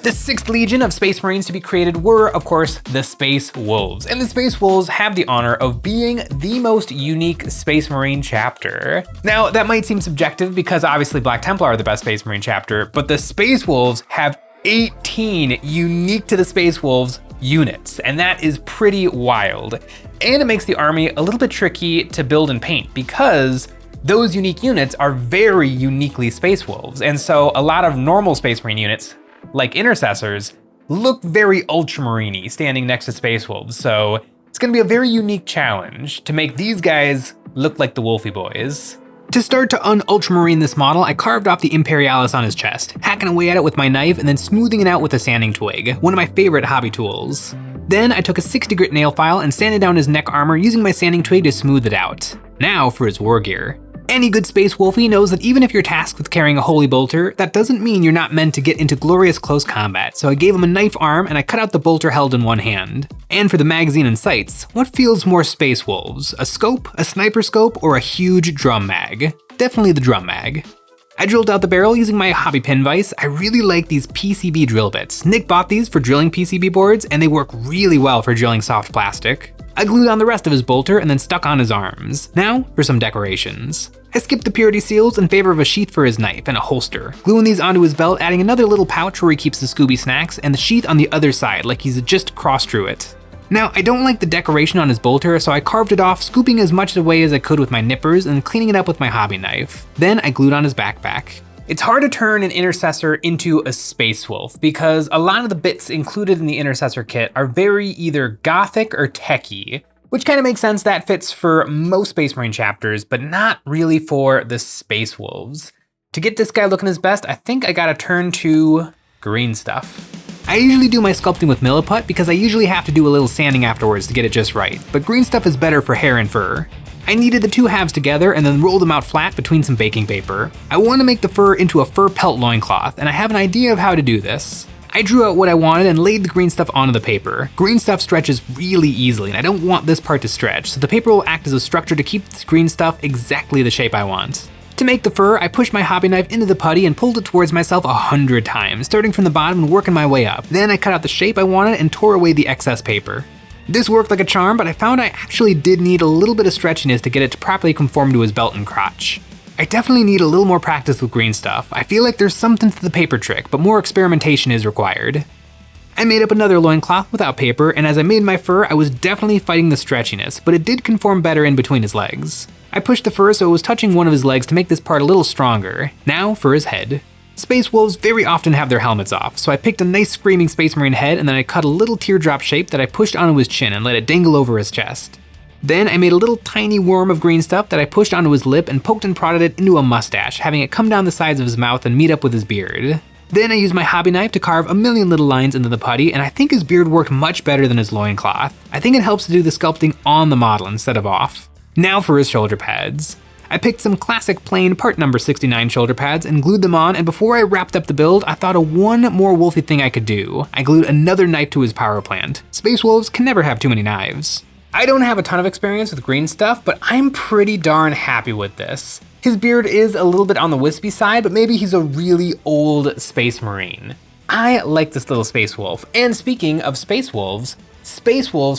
The 6th Legion of Space Marines to be created were, of course, the Space Wolves. And the Space Wolves have the honor of being the most unique Space Marine chapter. Now, that might seem subjective because obviously Black Templar are the best Space Marine chapter, but the Space Wolves have 18 unique to the Space Wolves units, and that is pretty wild. And it makes the army a little bit tricky to build and paint because those unique units are very uniquely Space Wolves. And so a lot of normal Space Marine units, like Intercessors, look very Ultramarine-y standing next to Space Wolves. So it's gonna be a very unique challenge to make these guys look like the Wolfie boys. To start to un-Ultramarine this model, I carved off the Imperialis on his chest, hacking away at it with my knife and then smoothing it out with a sanding twig, one of my favorite hobby tools. Then I took a 60 grit nail file and sanded down his neck armor using my sanding twig to smooth it out. Now for his war gear. Any good Space Wolfie knows that even if you're tasked with carrying a Holy Bolter, that doesn't mean you're not meant to get into glorious close combat, so I gave him a knife arm and I cut out the bolter held in one hand. And for the magazine and sights, what feels more Space Wolves? A scope, a sniper scope, or a huge drum mag? Definitely the drum mag. I drilled out the barrel using my hobby pin vise. I really like these PCB drill bits. Nick bought these for drilling PCB boards and they work really well for drilling soft plastic. I glued on the rest of his bolter and then stuck on his arms. Now for some decorations. I skipped the purity seals in favor of a sheath for his knife and a holster, gluing these onto his belt, adding another little pouch where he keeps the Scooby snacks and the sheath on the other side like he's just crossed through it. Now, I don't like the decoration on his bolter, so I carved it off, scooping as much away as I could with my nippers and cleaning it up with my hobby knife. Then I glued on his backpack. It's hard to turn an Intercessor into a Space Wolf because a lot of the bits included in the Intercessor kit are very either gothic or techie, which kind of makes sense. That fits for most Space Marine chapters, but not really for the Space Wolves. To get this guy looking his best, I think I gotta turn to green stuff. I usually do my sculpting with Milliput because I usually have to do a little sanding afterwards to get it just right, but green stuff is better for hair and fur. I kneaded the two halves together and then rolled them out flat between some baking paper. I want to make the fur into a fur pelt loincloth, and I have an idea of how to do this. I drew out what I wanted and laid the green stuff onto the paper. Green stuff stretches really easily, and I don't want this part to stretch, so the paper will act as a structure to keep this green stuff exactly the shape I want. To make the fur, I pushed my hobby knife into the putty and pulled it towards myself 100 times, starting from the bottom and working my way up. Then I cut out the shape I wanted and tore away the excess paper. This worked like a charm, but I found I actually did need a little bit of stretchiness to get it to properly conform to his belt and crotch. I definitely need a little more practice with green stuff. I feel like there's something to the paper trick, but more experimentation is required. I made up another loincloth without paper, and as I made my fur, I was definitely fighting the stretchiness, but it did conform better in between his legs. I pushed the fur so it was touching one of his legs to make this part a little stronger. Now for his head. Space Wolves very often have their helmets off, so I picked a nice screaming Space Marine head and then I cut a little teardrop shape that I pushed onto his chin and let it dangle over his chest. Then I made a little tiny worm of green stuff that I pushed onto his lip and poked and prodded it into a mustache, having it come down the sides of his mouth and meet up with his beard. Then I used my hobby knife to carve a million little lines into the putty, and I think his beard worked much better than his loincloth. I think it helps to do the sculpting on the model instead of off. Now for his shoulder pads. I picked some classic plain part number 69 shoulder pads and glued them on, and before I wrapped up the build, I thought of one more wolfy thing I could do. I glued another knife to his power plant. Space Wolves can never have too many knives. I don't have a ton of experience with green stuff, but I'm pretty darn happy with this. His beard is a little bit on the wispy side, but maybe he's a really old Space Marine. I like this little Space Wolf. And speaking of Space Wolves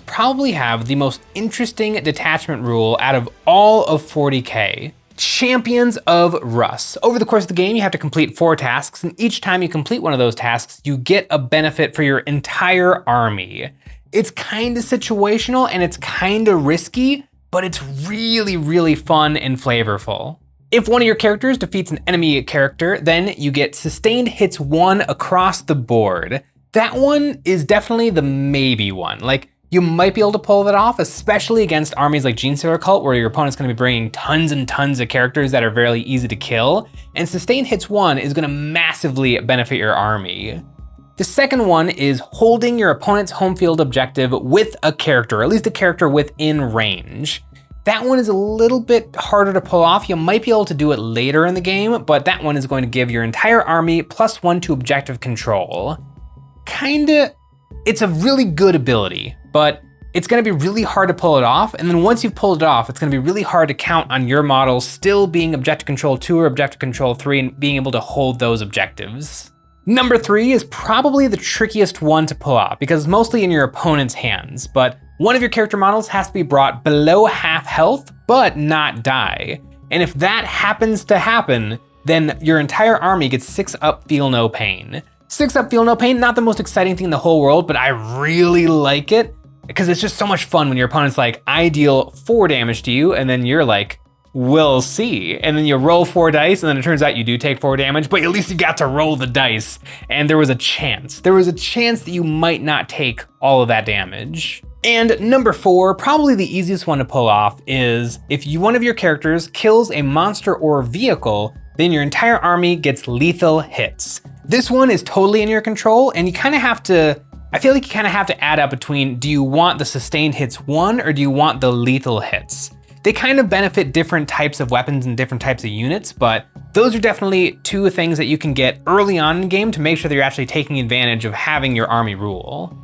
probably have the most interesting detachment rule out of all of 40k. Champions of Russ. Over the course of the game, you have to complete 4 tasks, and each time you complete one of those tasks, you get a benefit for your entire army. It's kinda situational and it's kinda risky, but it's really, really fun and flavorful. If one of your characters defeats an enemy character, then you get sustained hits 1 across the board. That one is definitely the maybe one. Like, you might be able to pull that off, especially against armies like Genestealer Cult, where your opponent's gonna be bringing tons and tons of characters that are very easy to kill, and sustained hits 1 is gonna massively benefit your army. The second one is holding your opponent's home field objective with a character, or at least a character within range. That one is a little bit harder to pull off. You might be able to do it later in the game, but that one is going to give your entire army +1 to objective control. It's a really good ability, but it's gonna be really hard to pull it off. And then once you've pulled it off, it's gonna be really hard to count on your model still being objective control 2 or objective control 3 and being able to hold those objectives. Number 3 is probably the trickiest one to pull off because it's mostly in your opponent's hands, but one of your character models has to be brought below half health, but not die. And if that happens to happen, then your entire army gets 6 up, feel no pain. 6 up, feel no pain, not the most exciting thing in the whole world, but I really like it because it's just so much fun when your opponent's like, I deal 4 damage to you, and then you're like, we'll see. And then you roll 4 dice, and then it turns out you do take 4 damage, but at least you got to roll the dice. And there was a chance that you might not take all of that damage. And number 4, probably the easiest one to pull off, is if one of your characters kills a monster or vehicle, then your entire army gets lethal hits. This one is totally in your control, and you kind of have to, I feel like you kind of have to add up between, do you want the sustained hits one, or do you want the lethal hits? They kind of benefit different types of weapons and different types of units, but those are definitely 2 things that you can get early on in the game to make sure that you're actually taking advantage of having your army rule.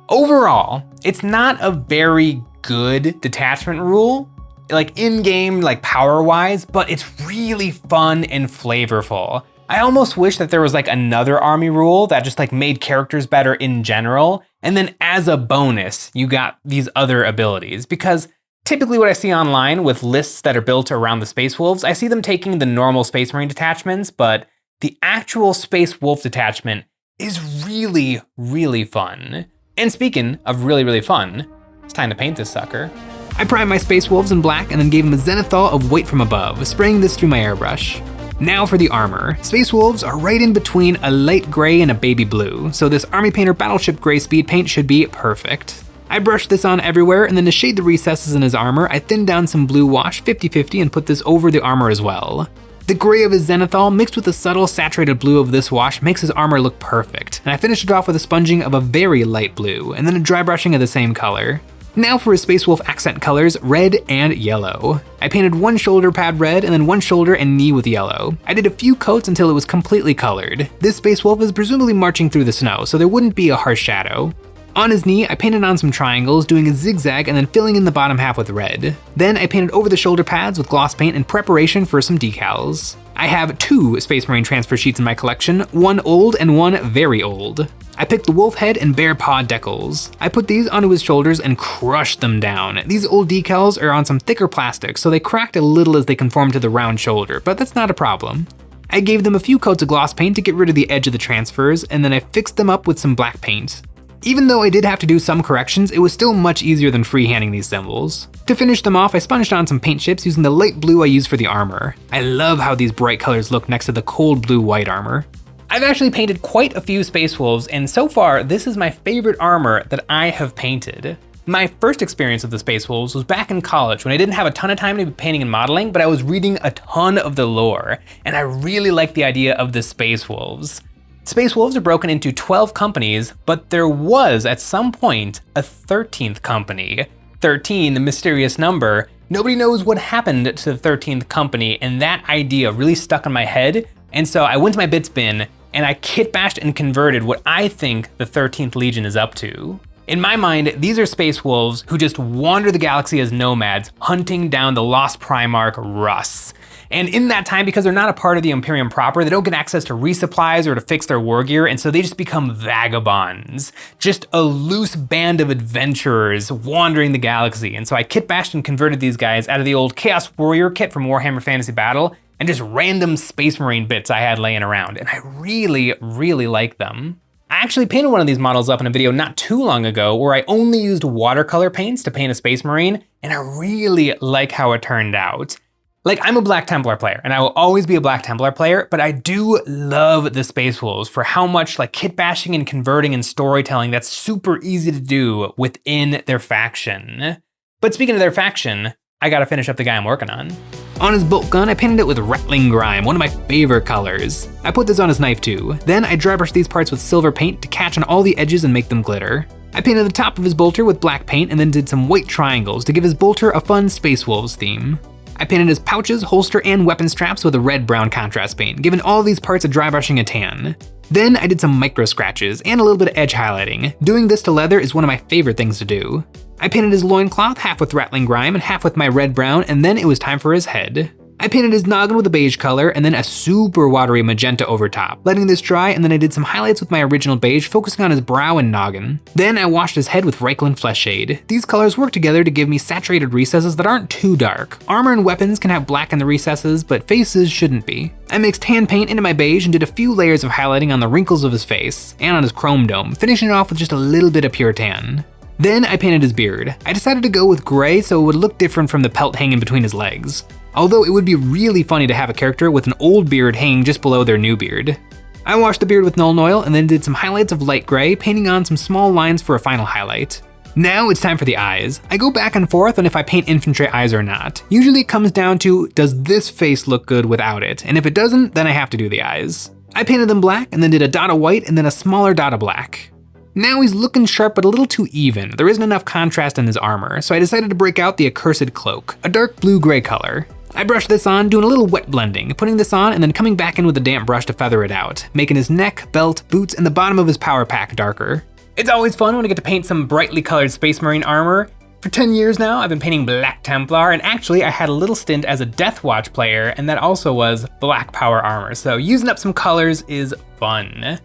Overall, it's not a very good detachment rule, like in-game, like power-wise, but it's really fun and flavorful. I almost wish that there was like another army rule that just like made characters better in general, and then as a bonus, you got these other abilities, because typically what I see online with lists that are built around the Space Wolves, I see them taking the normal Space Marine detachments, but the actual Space Wolf detachment is really, really fun. And speaking of really, really fun, it's time to paint this sucker. I primed my Space Wolves in black and then gave them a zenithal of weight from above, spraying this through my airbrush. Now for the armor. Space Wolves are right in between a light gray and a baby blue, so this Army Painter Battleship Gray speed paint should be perfect. I brushed this on everywhere, and then to shade the recesses in his armor, I thinned down some blue wash 50-50 and put this over the armor as well. The gray of his zenithal mixed with the subtle saturated blue of this wash makes his armor look perfect, and I finished it off with a sponging of a very light blue, and then a dry brushing of the same color. Now for his Space Wolf accent colors, red and yellow. I painted one shoulder pad red and then one shoulder and knee with yellow. I did a few coats until it was completely colored. This Space Wolf is presumably marching through the snow, so there wouldn't be a harsh shadow. On his knee, I painted on some triangles, doing a zigzag and then filling in the bottom half with red. Then I painted over the shoulder pads with gloss paint in preparation for some decals. I have 2 Space Marine transfer sheets in my collection, one old and one very old. I picked the wolf head and bear paw decals. I put these onto his shoulders and crushed them down. These old decals are on some thicker plastic, so they cracked a little as they conformed to the round shoulder, but that's not a problem. I gave them a few coats of gloss paint to get rid of the edge of the transfers, and then I fixed them up with some black paint. Even though I did have to do some corrections, it was still much easier than freehanding these symbols. To finish them off, I sponged on some paint chips using the light blue I used for the armor. I love how these bright colors look next to the cold blue white armor. I've actually painted quite a few Space Wolves, and so far, this is my favorite armor that I have painted. My first experience of the Space Wolves was back in college when I didn't have a ton of time to be painting and modeling, but I was reading a ton of the lore, and I really liked the idea of the Space Wolves. Space Wolves are broken into 12 companies, but there was, at some point, a 13th company. 13, the mysterious number. Nobody knows what happened to the 13th company, and that idea really stuck in my head, and so I went to my bits bin, and I kit bashed and converted what I think the 13th Legion is up to. In my mind, these are Space Wolves who just wander the galaxy as nomads, hunting down the lost Primarch Russ. And in that time, because they're not a part of the Imperium proper, they don't get access to resupplies or to fix their war gear, and so they just become vagabonds. Just a loose band of adventurers wandering the galaxy. And so I kit bashed and converted these guys out of the old Chaos Warrior kit from Warhammer Fantasy Battle, and just random Space Marine bits I had laying around, and I really, really like them. I actually painted one of these models up in a video not too long ago where I only used watercolor paints to paint a Space Marine, and I really like how it turned out. Like, I'm a Black Templar player, and I will always be a Black Templar player, but I do love the Space Wolves for how much like kit bashing and converting and storytelling that's super easy to do within their faction. But speaking of their faction, I gotta finish up the guy I'm working on. On his bolt gun, I painted it with Rattling Grime, one of my favorite colors. I put this on his knife too. Then I dry brushed these parts with silver paint to catch on all the edges and make them glitter. I painted the top of his bolter with black paint and then did some white triangles to give his bolter a fun Space Wolves theme. I painted his pouches, holster, and weapon straps with a red-brown contrast paint, giving all these parts of dry brushing a tan. Then I did some micro scratches and a little bit of edge highlighting. Doing this to leather is one of my favorite things to do. I painted his loincloth half with Rattling Grime and half with my red-brown, and then it was time for his head. I painted his noggin with a beige color and then a super watery magenta over top, letting this dry, and then I did some highlights with my original beige, focusing on his brow and noggin. Then I washed his head with Reikland Flesh Shade. These colors work together to give me saturated recesses that aren't too dark. Armor and weapons can have black in the recesses, but faces shouldn't be. I mixed hand paint into my beige and did a few layers of highlighting on the wrinkles of his face and on his chrome dome, finishing it off with just a little bit of pure tan. Then I painted his beard. I decided to go with gray so it would look different from the pelt hanging between his legs. Although it would be really funny to have a character with an old beard hanging just below their new beard. I washed the beard with Nuln Oil and then did some highlights of light gray, painting on some small lines for a final highlight. Now it's time for the eyes. I go back and forth on if I paint infantry eyes or not. Usually it comes down to, does this face look good without it? And if it doesn't, then I have to do the eyes. I painted them black and then did a dot of white and then a smaller dot of black. Now he's looking sharp but a little too even. There isn't enough contrast in his armor, so I decided to break out the Accursed Cloak, a dark blue-gray color. I brushed this on, doing a little wet blending, putting this on and then coming back in with a damp brush to feather it out, making his neck, belt, boots, and the bottom of his power pack darker. It's always fun when I get to paint some brightly colored Space Marine armor. For 10 years now, I've been painting Black Templar, and actually I had a little stint as a Death Watch player, and that also was black power armor, so using up some colors is fun.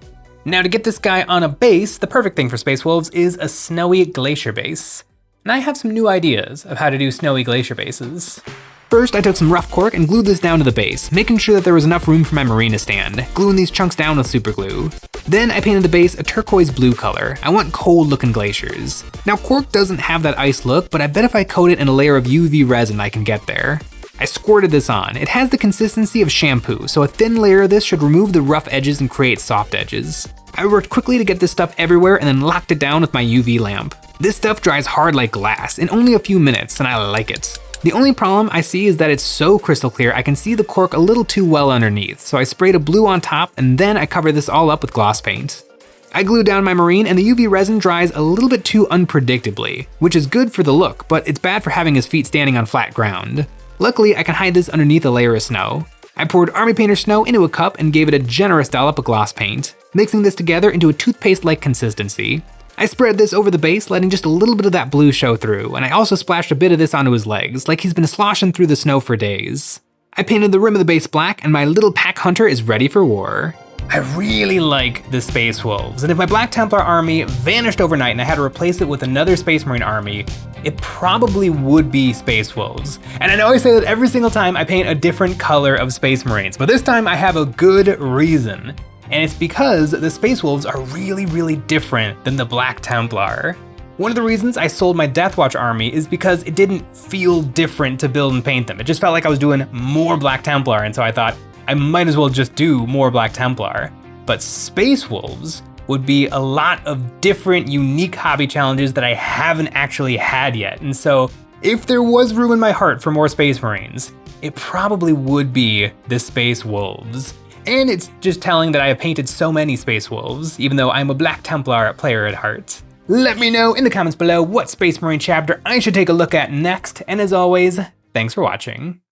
Now to get this guy on a base, the perfect thing for Space Wolves is a snowy glacier base. And I have some new ideas of how to do snowy glacier bases. First, I took some rough cork and glued this down to the base, making sure that there was enough room for my marine to stand, gluing these chunks down with super glue. Then I painted the base a turquoise blue color. I want cold looking glaciers. Now cork doesn't have that ice look, but I bet if I coat it in a layer of UV resin I can get there. I squirted this on. It has the consistency of shampoo, so a thin layer of this should remove the rough edges and create soft edges. I worked quickly to get this stuff everywhere and then locked it down with my UV lamp. This stuff dries hard like glass in only a few minutes, and I like it. The only problem I see is that it's so crystal clear I can see the cork a little too well underneath, so I sprayed a blue on top and then I covered this all up with gloss paint. I glued down my marine and the UV resin dries a little bit too unpredictably, which is good for the look, but it's bad for having his feet standing on flat ground. Luckily, I can hide this underneath a layer of snow. I poured Army Painter Snow into a cup and gave it a generous dollop of gloss paint, mixing this together into a toothpaste-like consistency. I spread this over the base, letting just a little bit of that blue show through, and I also splashed a bit of this onto his legs, like he's been sloshing through the snow for days. I painted the rim of the base black, and my little pack hunter is ready for war. I really like the Space Wolves, and if my Black Templar army vanished overnight and I had to replace it with another Space Marine army, it probably would be Space Wolves. And I know I say that every single time I paint a different color of Space Marines, but this time I have a good reason. And it's because the Space Wolves are really, really different than the Black Templar. One of the reasons I sold my Deathwatch army is because it didn't feel different to build and paint them. It just felt like I was doing more Black Templar, and so I thought I might as well just do more Black Templar. But Space Wolves would be a lot of different, unique hobby challenges that I haven't actually had yet. And so if there was room in my heart for more Space Marines, it probably would be the Space Wolves. And it's just telling that I have painted so many Space Wolves, even though I'm a Black Templar player at heart. Let me know in the comments below what Space Marine chapter I should take a look at next, and as always, thanks for watching.